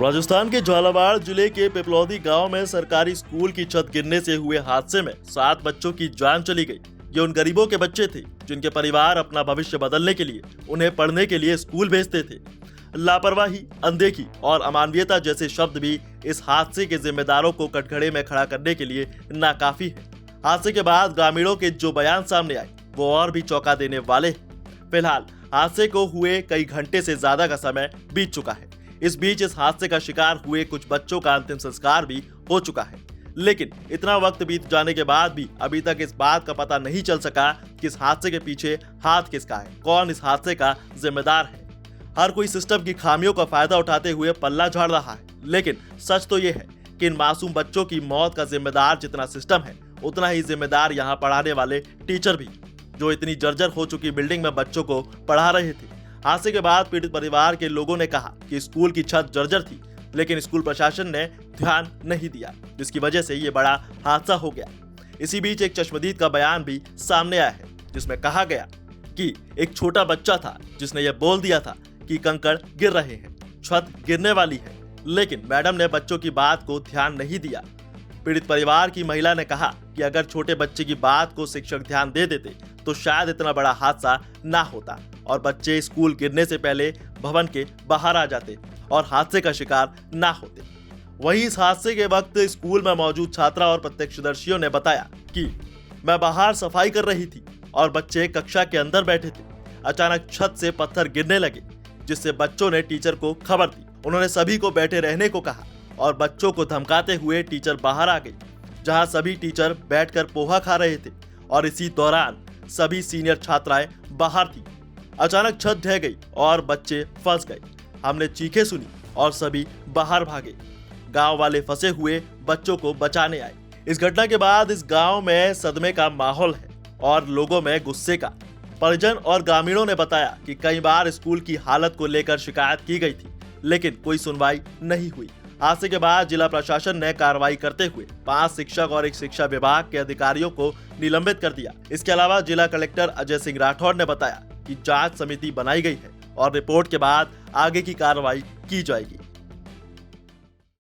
राजस्थान के झालावाड़ जिले के पिपलौदी गांव में सरकारी स्कूल की छत गिरने से हुए हादसे में 7 बच्चों की जान चली गई। ये उन गरीबों के बच्चे थे जिनके परिवार अपना भविष्य बदलने के लिए उन्हें पढ़ने के लिए स्कूल भेजते थे। लापरवाही, अनदेखी और अमानवीयता जैसे शब्द भी इस हादसे के जिम्मेदारों को कटघरे में खड़ा करने के लिए नाकाफी है। हादसे के बाद ग्रामीणों के जो बयान सामने आए वो और भी चौंका देने वाले हैं। फिलहाल हादसे को हुए कई घंटे से ज्यादा का समय बीत चुका है। इस बीच इस हादसे का शिकार हुए कुछ बच्चों का अंतिम संस्कार भी हो चुका है, लेकिन इतना वक्त बीत जाने के बाद भी अभी तक इस बात का पता नहीं चल सका कि इस हादसे के पीछे हाथ किसका है, कौन इस हादसे का जिम्मेदार है। हर कोई सिस्टम की खामियों का फायदा उठाते हुए पल्ला झाड़ रहा है, लेकिन सच तो ये है कि इन मासूम बच्चों की मौत का जिम्मेदार जितना सिस्टम है, उतना ही जिम्मेदार यहाँ पढ़ाने वाले टीचर भी, जो इतनी जर्जर हो चुकी बिल्डिंग में बच्चों को पढ़ा रहे थे। हादसे के बाद पीड़ित परिवार के लोगों ने कहा कि स्कूल की छत जर्जर थी, लेकिन स्कूल प्रशासन ने ध्यान नहीं दिया, जिसकी वजह से ये बड़ा हादसा हो गया। इसी बीच एक चश्मदीद का बयान भी सामने आया है, जिसमें कहा गया कि एक छोटा बच्चा था जिसने यह बोल दिया था कि कंकड़ गिर रहे हैं, छत गिरने वाली है, लेकिन मैडम ने बच्चों की बात को ध्यान नहीं दिया। पीड़ित परिवार की महिला ने कहा कि अगर छोटे बच्चे की बात को शिक्षक ध्यान दे देते तो शायद इतना बड़ा हादसा ना होता और बच्चे स्कूल गिरने से पहले भवन के बाहर आ जाते और हादसे का शिकार ना होते। वहीं इस हादसे के वक्त स्कूल में मौजूद छात्रा और प्रत्यक्षदर्शियों ने बताया कि मैं बाहर सफाई कर रही थी और बच्चे कक्षा के अंदर बैठे थे। अचानक छत से पत्थर गिरने लगे, जिससे बच्चों ने टीचर को खबर दी। उन्होंने सभी को बैठे रहने को कहा और बच्चों को धमकाते हुए टीचर बाहर आ गई, जहां सभी टीचर बैठकर पोहा खा रहे थे और इसी दौरान सभी सीनियर छात्राएं बाहर थी। अचानक छत ढह गई और बच्चे फंस गए। हमने चीखें सुनी और सभी बाहर भागे। गांव वाले फंसे हुए बच्चों को बचाने आए। इस घटना के बाद इस गांव में सदमे का माहौल है और लोगों में गुस्से का। परिजन और ग्रामीणों ने बताया कि कई बार स्कूल की हालत को लेकर शिकायत की गई थी, लेकिन कोई सुनवाई नहीं हुई। हादसे के बाद जिला प्रशासन ने कार्रवाई करते हुए 5 शिक्षक और एक शिक्षा विभाग के अधिकारियों को निलंबित कर दिया। इसके अलावा जिला कलेक्टर अजय सिंह राठौर ने बताया कि जांच समिति बनाई गई है और रिपोर्ट के बाद आगे की कार्रवाई की जाएगी।